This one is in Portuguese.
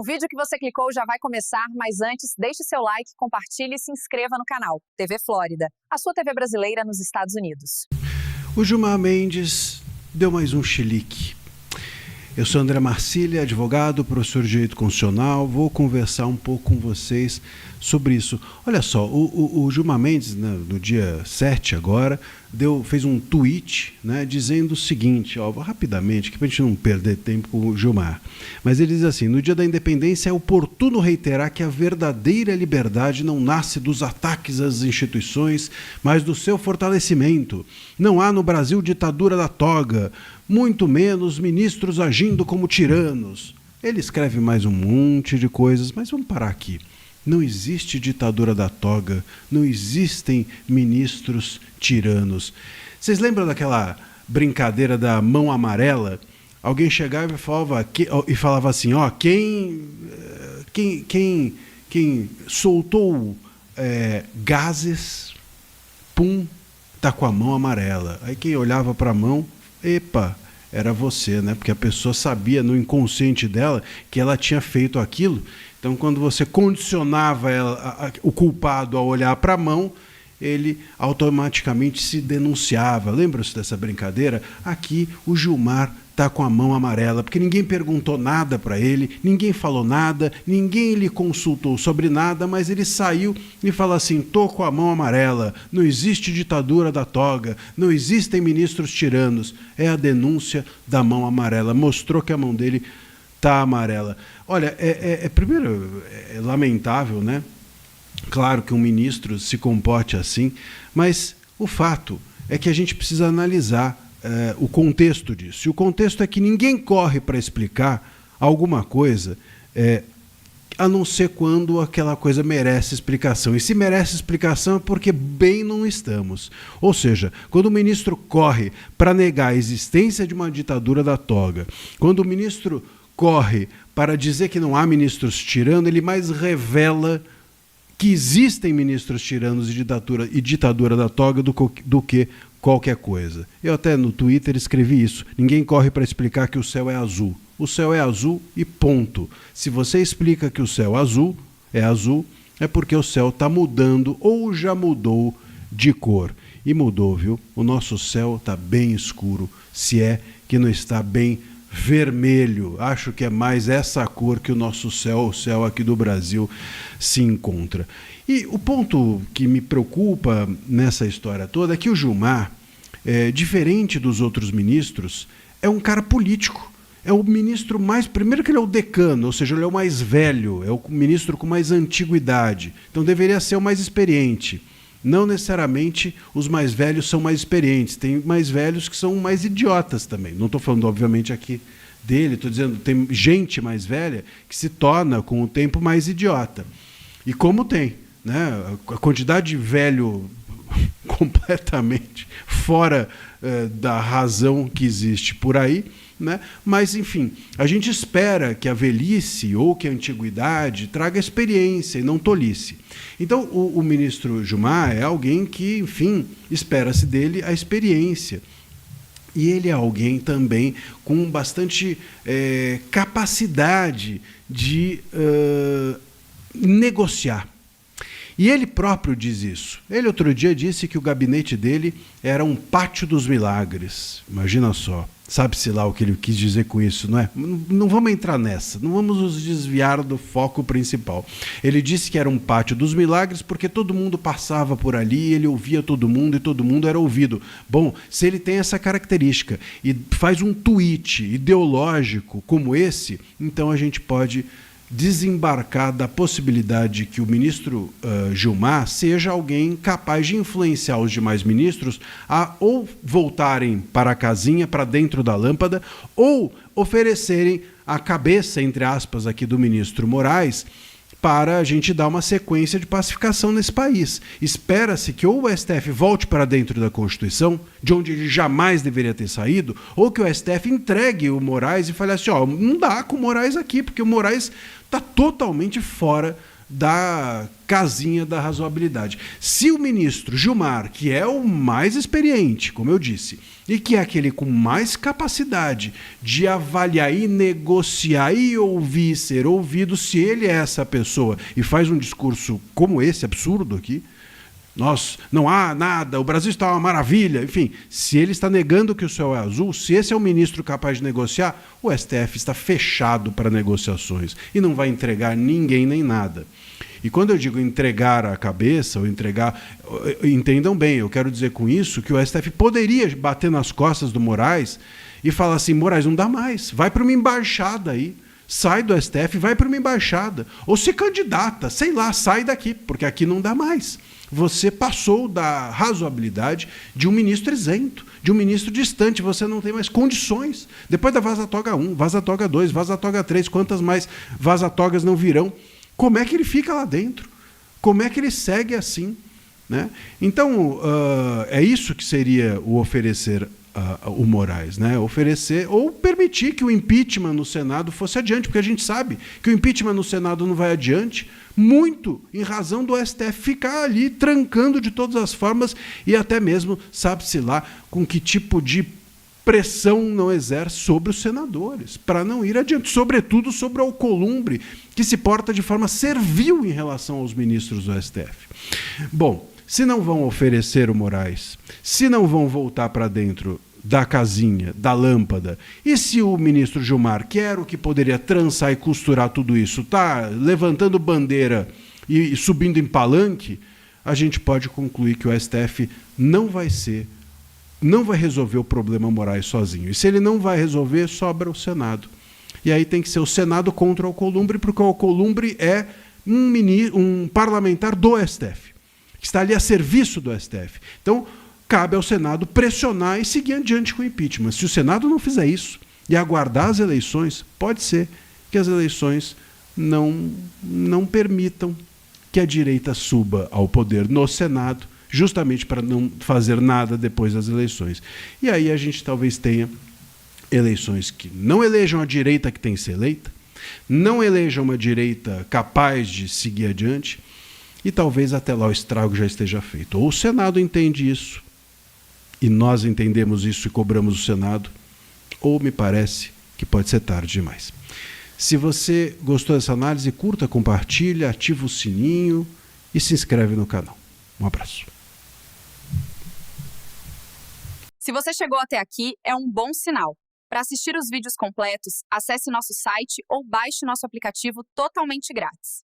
O vídeo que você clicou já vai começar, mas antes, deixe seu like, compartilhe e se inscreva no canal. TV Flórida, a sua TV brasileira nos Estados Unidos. O Gilmar Mendes deu mais um chilique. Eu sou André Marcília, advogado, professor de Direito Constitucional. Vou conversar um pouco com vocês sobre isso. Olha só, o Gilmar Mendes, né, no dia 7 agora, fez um tweet, né, dizendo o seguinte, ó, rapidamente, que para a gente não perder tempo com o Gilmar. Mas ele diz assim: no dia da independência é oportuno reiterar que a verdadeira liberdade não nasce dos ataques às instituições, mas do seu fortalecimento. Não há no Brasil ditadura da toga, muito menos ministros agindo como tiranos. Ele escreve mais um monte de coisas, mas vamos parar aqui. Não existe ditadura da toga, não existem ministros tiranos. Vocês lembram daquela brincadeira da mão amarela? Alguém chegava e falava assim, ó, quem soltou gases, pum, tá com a mão amarela. Aí quem olhava para a mão, epa, era você, né? Porque a pessoa sabia no inconsciente dela que ela tinha feito aquilo. Então, quando você condicionava o culpado a olhar para a mão, ele automaticamente se denunciava. Lembra-se dessa brincadeira? Aqui o Gilmar está com a mão amarela, porque ninguém perguntou nada para ele, ninguém falou nada, ninguém lhe consultou sobre nada, mas ele saiu e falou assim: tô com a mão amarela, não existe ditadura da toga, não existem ministros tiranos. É a denúncia da mão amarela, mostrou que a mão dele está amarela. Olha, primeiro, é lamentável, né? Claro que um ministro se comporte assim, mas o fato é que a gente precisa analisar o contexto disso. E o contexto é que ninguém corre para explicar alguma coisa, a não ser quando aquela coisa merece explicação. E se merece explicação é porque bem não estamos. Ou seja, quando o ministro corre para negar a existência de uma ditadura da toga, quando o ministro corre para dizer que não há ministros tiranos, ele mais revela que existem ministros tiranos e ditadura da toga do que qualquer coisa. Eu até no Twitter escrevi isso. Ninguém corre para explicar que o céu é azul. O céu é azul e ponto. Se você explica que o céu azul, é porque o céu está mudando ou já mudou de cor. E mudou, viu? O nosso céu está bem escuro, se é que não está bem vermelho. Acho que é mais essa cor que o nosso céu, o céu aqui do Brasil, se encontra. E o ponto que me preocupa nessa história toda é que o Gilmar, diferente dos outros ministros, é um cara político. É o ministro mais... Primeiro que ele é o decano, ou seja, ele é o mais velho, é o ministro com mais antiguidade. Então deveria ser o mais experiente. Não necessariamente os mais velhos são mais experientes. Tem mais velhos que são mais idiotas também. Não estou falando, obviamente, aqui dele. Estou dizendo tem gente mais velha que se torna, com o tempo, mais idiota. E como tem, né? A quantidade de velho completamente fora da razão que existe por aí, né? Mas, enfim, a gente espera que a velhice ou que a antiguidade traga experiência e não tolice. Então, o ministro Gilmar é alguém que, enfim, espera-se dele a experiência. E ele é alguém também com bastante capacidade de negociar. E ele próprio diz isso. Ele outro dia disse que o gabinete dele era um pátio dos milagres. Imagina só. Sabe-se lá o que ele quis dizer com isso, não é? Não vamos entrar nessa, não vamos nos desviar do foco principal. Ele disse que era um pátio dos milagres porque todo mundo passava por ali, ele ouvia todo mundo e todo mundo era ouvido. Bom, se ele tem essa característica e faz um tweet ideológico como esse, então a gente pode desembarcar da possibilidade que o ministro Gilmar seja alguém capaz de influenciar os demais ministros a ou voltarem para a casinha, para dentro da lâmpada, ou oferecerem a cabeça, entre aspas, aqui do ministro Moraes, para a gente dar uma sequência de pacificação nesse país. Espera-se que ou o STF volte para dentro da Constituição, de onde ele jamais deveria ter saído, ou que o STF entregue o Moraes e fale assim, ó, não dá com o Moraes aqui, porque o Moraes está totalmente fora da casinha da razoabilidade. Se o ministro Gilmar, que é o mais experiente, como eu disse, e que é aquele com mais capacidade de avaliar e negociar e ouvir, ser ouvido, se ele é essa pessoa e faz um discurso como esse, absurdo aqui, não há nada, o Brasil está uma maravilha, enfim, se ele está negando que o céu é azul, se esse é o ministro capaz de negociar, o STF está fechado para negociações e não vai entregar ninguém nem nada. E quando eu digo entregar a cabeça, ou entregar, entendam bem, eu quero dizer com isso que o STF poderia bater nas costas do Moraes e falar assim, Moraes, não dá mais, vai para uma embaixada aí, sai do STF, vai para uma embaixada, ou se candidata, sei lá, sai daqui, porque aqui não dá mais. Você passou da razoabilidade de um ministro isento, de um ministro distante, você não tem mais condições. Depois da Vaza-Toga 1, Vaza-Toga 2, Vaza-Toga 3, quantas mais Vaza-Togas não virão? Como é que ele fica lá dentro? Como é que ele segue assim? Né? Então, é isso que seria o oferecer o Moraes, né? Oferecer ou permitir que o impeachment no Senado fosse adiante, porque a gente sabe que o impeachment no Senado não vai adiante, muito em razão do STF ficar ali trancando de todas as formas e até mesmo, sabe-se lá, com que tipo de pressão não exerce sobre os senadores, para não ir adiante, sobretudo sobre o Alcolumbre, que se porta de forma servil em relação aos ministros do STF. Bom, se não vão oferecer o Moraes, se não vão voltar para dentro da casinha, da lâmpada, e se o ministro Gilmar, que era o que poderia trançar e costurar tudo isso, está levantando bandeira e subindo em palanque, a gente pode concluir que o STF não vai resolver o problema Moraes sozinho. E se ele não vai resolver, sobra o Senado. E aí tem que ser o Senado contra o Alcolumbre, porque o Alcolumbre é um parlamentar do STF, que está ali a serviço do STF. Então, cabe ao Senado pressionar e seguir adiante com o impeachment. Se o Senado não fizer isso e aguardar as eleições, pode ser que as eleições não permitam que a direita suba ao poder no Senado, justamente para não fazer nada depois das eleições. E aí a gente talvez tenha eleições que não elejam a direita que tem que ser eleita, não elejam uma direita capaz de seguir adiante, e talvez até lá o estrago já esteja feito. Ou o Senado entende isso, e nós entendemos isso e cobramos o Senado, ou me parece que pode ser tarde demais. Se você gostou dessa análise, curta, compartilha, ativa o sininho e se inscreve no canal. Um abraço. Se você chegou até aqui, é um bom sinal. Para assistir os vídeos completos, acesse nosso site ou baixe nosso aplicativo totalmente grátis.